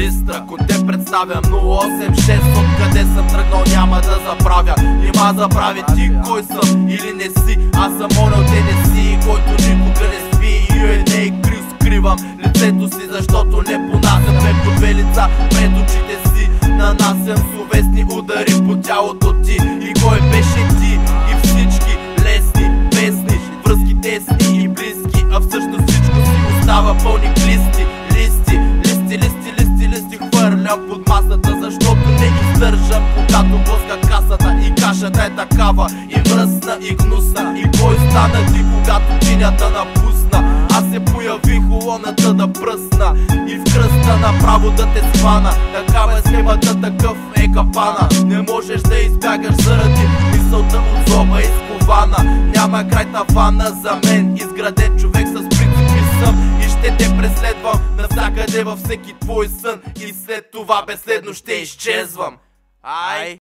листа. Ако те представям 086, откъде съм тръгнал няма да забравя. Нима забрави ти кой съм или не си. Аз съм онел Тенеси, който никога не спи. UNA Крил скривам лицето си, защото не понасям по две лица пред очите си. Нанасям словесни удари по тялото ти. И кой беше ти? И всички лесни песни, връзки тесни и близки, а всъщност всичко си остава пълни листи. Листи хвърлям под масата, защото не издържам, когато блъска касата. И кашата е такава, и мръсна, и гнусна. И кой стана ти, когато тинята напусна? Аз се появих улоната да пръсна и в кръста направо да те схвана. Такава е схемата, такъв е капана. Не можеш да избягаш заради мисълта от злоба изкована. Няма край тавана за мен, изграден човек с принципи съм. И ще те преследвам навсякъде във всеки твой сън. И след това безследно ще изчезвам. Ай!